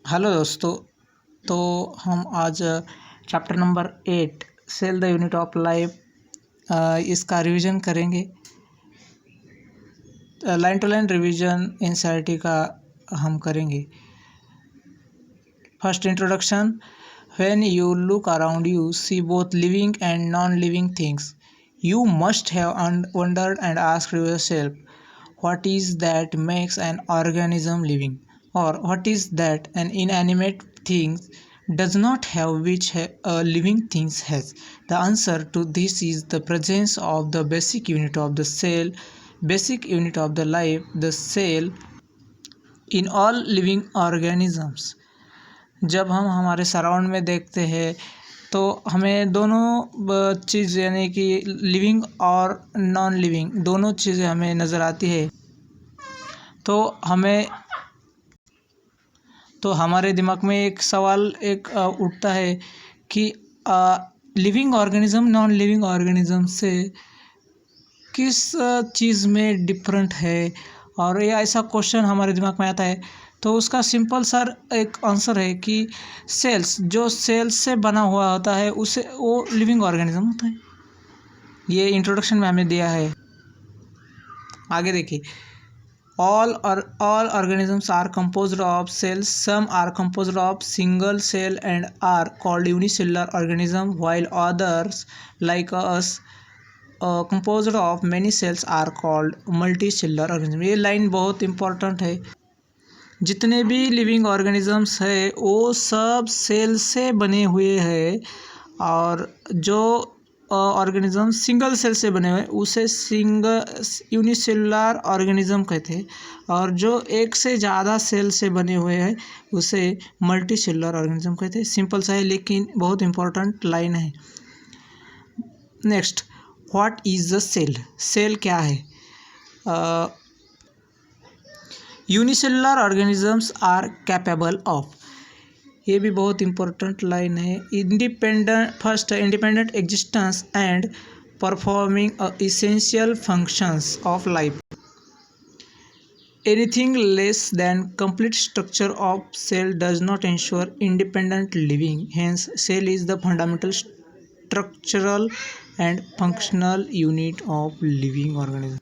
Hello दोस्तों। तो हम आज chapter number 8 cell the unit of life इसका रिवीजन करेंगे। Line to line revision NCERT का हम करेंगे। First introduction. When you look around you see both living and non living things, you must have wondered and asked yourself, what is that makes an organism living, or what is that an inanimate thing does not have which a living thing has? The answer to this is the presence of the basic unit of the cell, basic unit of the life, the cell, in all living organisms. जब हम हमारे surround में देखते हैं तो हमें दोनों चीज़ यानी कि लिविंग और नॉन लिविंग दोनों चीज़ें हमें नज़र आती है। तो हमारे दिमाग में एक सवाल उठता है कि living organism non living organism से किस चीज़ में डिफरेंट है, और ये ऐसा क्वेश्चन हमारे दिमाग में आता है। तो उसका सिंपल सर एक आंसर है कि सेल्स, जो सेल्स से बना हुआ होता है उसे वो लिविंग ऑर्गेनिज्म होता है। ये इंट्रोडक्शन में हमें दिया है। आगे देखिए, all organisms are composed of cells. Some are composed of single cell and are called unicellular organism, while others like us composed of many cells are called multicellular organism. ये लाइन बहुत important है। जितने भी living organisms है वो सब cell से बने हुए हैं, और जो ऑर्गेनिज्म सिंगल सेल से बने हुए उसे यूनिसेलुलर ऑर्गेनिज्म कहते हैं, और जो एक से ज़्यादा सेल से बने हुए हैं उसे मल्टी सेलुलर ऑर्गेनिज्म कहते हैं। सिंपल सा है लेकिन बहुत इंपॉर्टेंट लाइन है। Next, what is the cell? Cell क्या है? Unicellular organisms are capable of, ये भी बहुत इंपॉर्टेंट लाइन है, independent existence and performing essential functions of life. Anything less than complete structure of cell does not ensure independent living. Hence, cell is the fundamental structural and functional unit of living organism.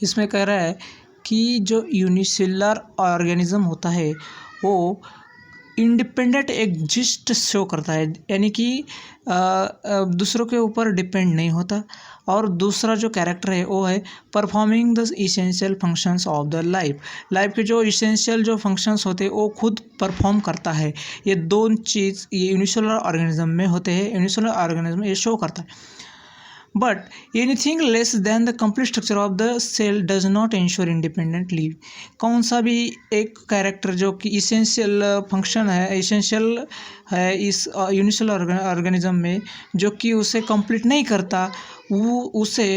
इसमें कह रहा है कि जो unicellular organism होता है वो independent exist show करता है, यानी कि दूसरों के ऊपर डिपेंड नहीं होता। और दूसरा जो कैरेक्टर है वो है performing the essential functions of the life के जो इसेंशियल जो फंक्शंस होते हैं वो खुद परफॉर्म करता है। ये दोनों चीज़ ये यूनिसेलुलर ऑर्गेनिज्म में होते हैं। यूनिसेलुलर ऑर्गेनिज्म ये शो करता है। But anything less than the complete structure of the cell does not ensure independent living. कौन सा भी एक कैरेक्टर जो कि इसेंशियल फंक्शन है, इसेंशियल है इस यूनिसेलुलर ऑर्गेनिज्म में, जो कि उसे कंप्लीट नहीं करता, वो उसे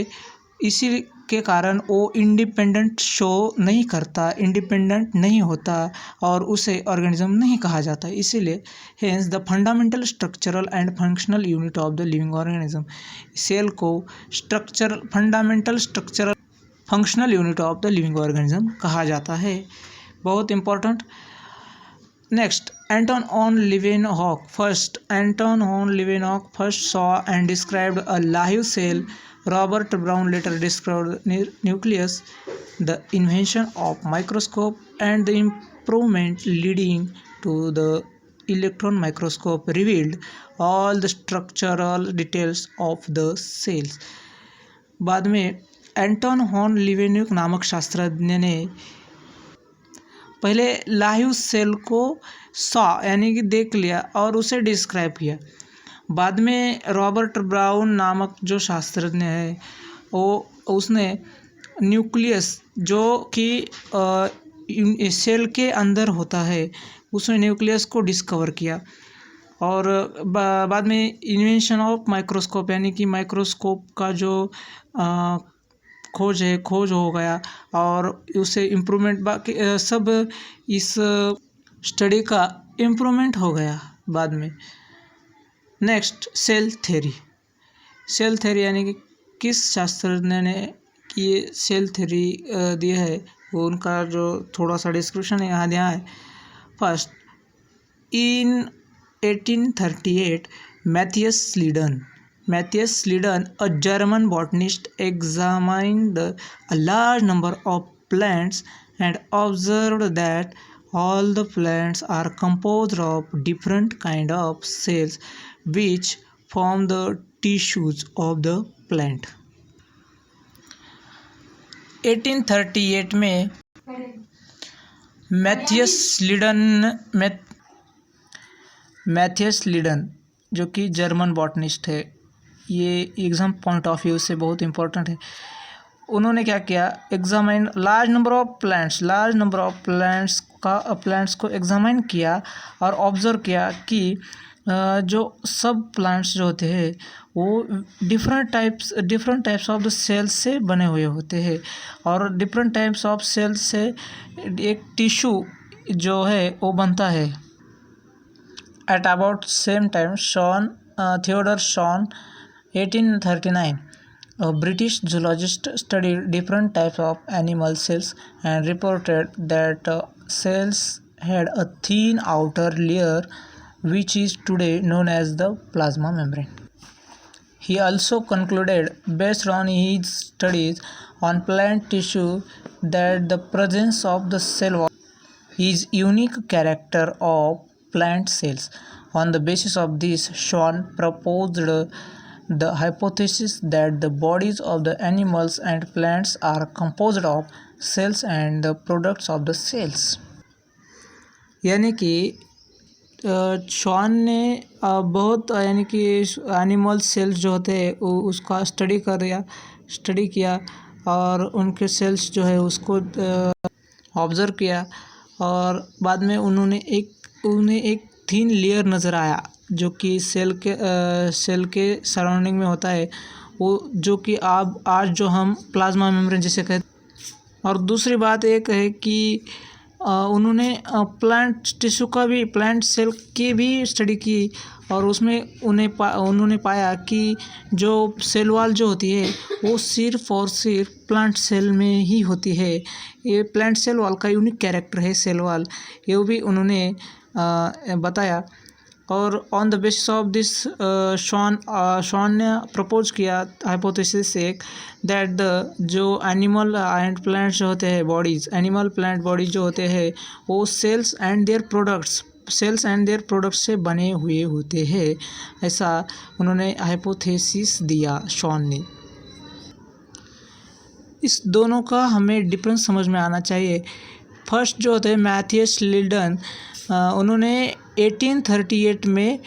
इसी के कारण वो इंडिपेंडेंट शो नहीं करता, इंडिपेंडेंट नहीं होता, और उसे ऑर्गेनिज्म नहीं कहा जाता। इसीलिए hence the fundamental structural and functional unit of the living organism, cell को fundamental structural functional unit of the living organism कहा जाता है। बहुत important. Next, Anton von Leeuwenhoek first saw and described a live cell. Robert Brown later described the nucleus. The invention of microscope and the improvement leading to the electron microscope revealed all the structural details of the cells. बाद में एंटन horn लीवेन्यूक नामक शास्त्रज्ञ ने पहले live cell को saw यानी कि देख लिया और उसे डिस्क्राइब किया। बाद में रॉबर्ट ब्राउन नामक जो शास्त्रज्ञ है वो उसने न्यूक्लियस जो कि सेल के अंदर होता है उसने न्यूक्लियस को डिस्कवर किया। और बाद में इन्वेंशन ऑफ माइक्रोस्कोप यानी कि माइक्रोस्कोप का जो खोज हो गया, और उसे इम्प्रूवमेंट बाकी सब इस स्टडी का इम्प्रूवमेंट हो गया बाद में। नेक्स्ट, सेल थ्योरी यानी कि किस शास्त्रज्ञ ने ये सेल थ्योरी दिया है, वो उनका जो थोड़ा सा डिस्क्रिप्शन है यहाँ दिया है। First, In 1838, Matthias Sleeden, a German botanist, examined a large number of plants and observed that all the plants are composed of different kind of cells which form the tissues of the plant. 1838 में Matheus लीडन जो कि German botanist है, ये exam point of view से बहुत important है। उन्होंने क्या किया, examine large number of plants को एग्जामाइन किया और ऑब्जर्व किया कि जो सब प्लांट्स जो होते हैं वो different types of the cells से बने हुए होते हैं और डिफरेंट टाइप्स ऑफ सेल्स से एक टिश्यू जो है वो बनता है। At about same time Theodor Schwann 1839, a British zoologist studied different types of animal cells and reported that cells had a thin outer layer which is today known as the plasma membrane. He also concluded, based on his studies on plant tissue, that the presence of the cell wall is unique character of plant cells. On the basis of this, Schwann proposed the hypothesis that the bodies of the animals and plants are composed of cells and the products of the cells. यानी कि Shawn ने बहुत यानी कि animal cells जो होते हैं उसका स्टडी किया और उनके सेल्स जो है उसको ऑब्ज़र्व किया और बाद में उन्हें एक थिन लेयर नज़र आया जो कि सेल के सराउंडिंग में होता है, वो जो कि आज जो हम प्लाज्मा मेम्ब्रेन जिसे कहते। और दूसरी बात एक है कि उन्होंने प्लांट टिश्यू का भी, प्लांट सेल की भी स्टडी की और उसमें उन्होंने पाया कि जो सेल वॉल जो होती है वो सिर्फ और सिर्फ प्लांट सेल में ही होती है। ये प्लांट सेल वॉल का यूनिक कैरेक्टर है सेल वॉल, ये भी उन्होंने बताया। और on the basis of this Schwann ने प्रपोज किया हाइपोथेसिस एक दैट द जो एनिमल एंड प्लांट्स जो होते हैं बॉडीज़, एनिमल प्लांट बॉडीज जो होते हैं वो सेल्स एंड देयर प्रोडक्ट्स से बने हुए होते हैं, ऐसा उन्होंने हाइपोथेसिस दिया शॉन ने। इस दोनों का हमें डिफरेंस समझ में आना चाहिए। फर्स्ट जो होते हैं मैथियस लीडन, उन्होंने 1838 में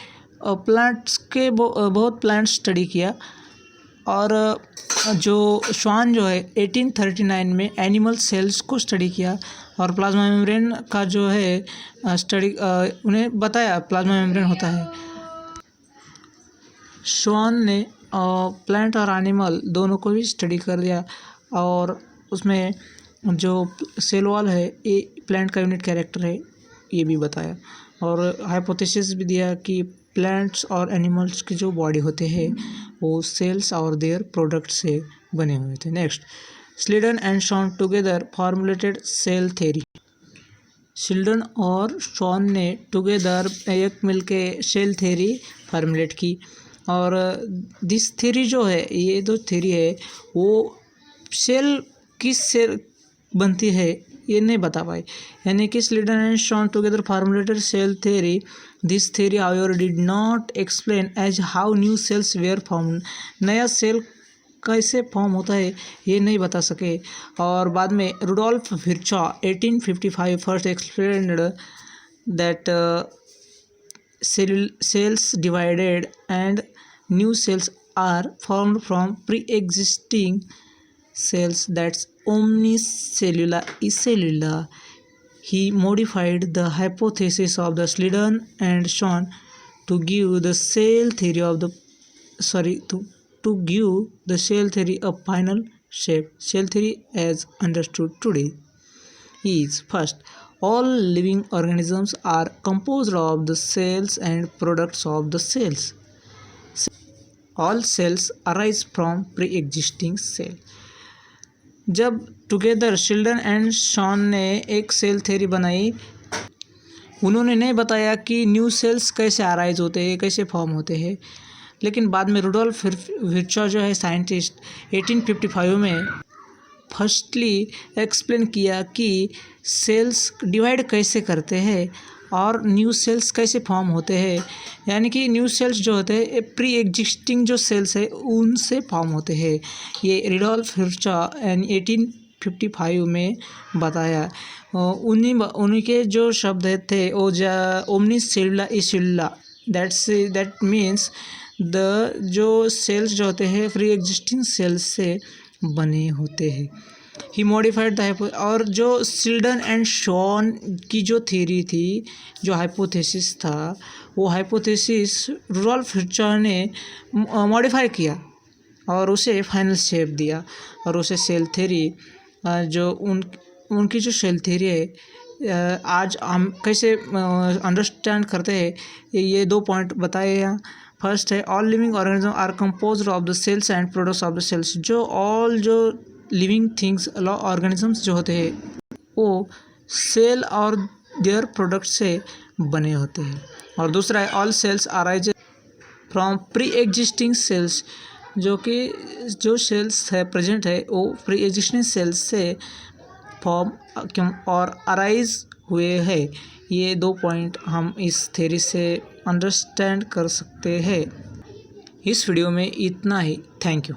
प्लांट्स के बहुत प्लांट्स स्टडी किया और जो शॉन जो है 1839 में एनिमल सेल्स को स्टडी किया और प्लाज्मा मेम्ब्रेन का जो है स्टडी उन्हें बताया प्लाज्मा मेम्ब्रेन होता है। शॉन ने प्लांट और एनिमल दोनों को भी स्टडी कर दिया और उसमें जो सेल वॉल है ये प्लांट का यूनिट कैरेक्टर है ये भी बताया और हाइपोथेसिस भी दिया कि प्लांट्स और एनिमल्स की जो बॉडी होते हैं वो सेल्स और देयर प्रोडक्ट से बने हुए थे। Next, Schleiden and Schwann together formulated cell theory. Schleiden और शॉन ने टुगेदर एक मिलके सेल थ्योरी फार्मुलेट की और दिस थ्योरी जो है, ये जो थ्योरी है वो सेल किस से बनती है ये नहीं बता पाए, यानी कि Schleiden and Schwann together formulated cell theory. This theory however did not explain as how new cells were form, नया सेल कैसे फॉर्म होता है ये नहीं बता सके। और बाद में Rudolf Virchow 1855 first explained that cells divided and new cells are formed from pre-existing cells, that's omnicellular acellular. He modified the hypothesis of the Sleeden and Shon to give the cell theory of the to give the cell theory a final shape. Cell theory as understood today is, first, all living organisms are composed of the cells and products of the cells. All cells arise from pre-existing cell. जब together शिल्डन and Shawn ने एक cell theory बनाई उन्होंने नहीं बताया कि new sales कैसे arise होते हैं, कैसे फॉर्म होते हैं। लेकिन बाद में रुडोल्फ विर्चॉ जो है साइंटिस्ट 1855 में फर्स्टली एक्सप्लेन किया कि सेल्स डिवाइड कैसे करते हैं और न्यू सेल्स कैसे फॉर्म होते हैं। यानी कि न्यू सेल्स जो होते हैं प्री एग्जिस्टिंग जो सेल्स है उनसे फॉर्म होते हैं। ये रुडोल्फ विर्चॉ 1855 में बताया। उन्हीं के जो शब्द थे वो ओमनिस सेलुला ई सेलुला, दैट मीन्स जो सेल्स जो होते हैं फ्री एग्जिस्टिंग सेल्स से बने होते हैं। ही मॉडिफाइड द और जो सिल्डन एंड शॉन की जो थ्योरी थी, जो हाइपोथेसिस था, वो हाइपोथेसिस रुडोल्फ विर्चॉ ने मॉडिफाई किया और उसे फाइनल शेप दिया। और उसे सेल थ्योरी जो उनकी जो सेल थ्योरी है आज हम कैसे अंडरस्टैंड करते हैं, ये 2 पॉइंट बताए यहाँ। फर्स्ट है all living organism are composed of the cells and products of the cells. जो लिविंग थिंग्स ऑर्गेनिजम्स जो होते हैं वो सेल और देयर प्रोडक्ट से बने होते हैं। और दूसरा है all cells arise from pre existing cells, जो सेल्स है प्रेजेंट है वो प्री एग्जिस्टिंग सेल्स से फॉर्म और अराइज हुए हैं। ये 2 पॉइंट हम इस थ्योरी से अंडरस्टैंड कर सकते हैं। इस वीडियो में इतना ही। Thank you.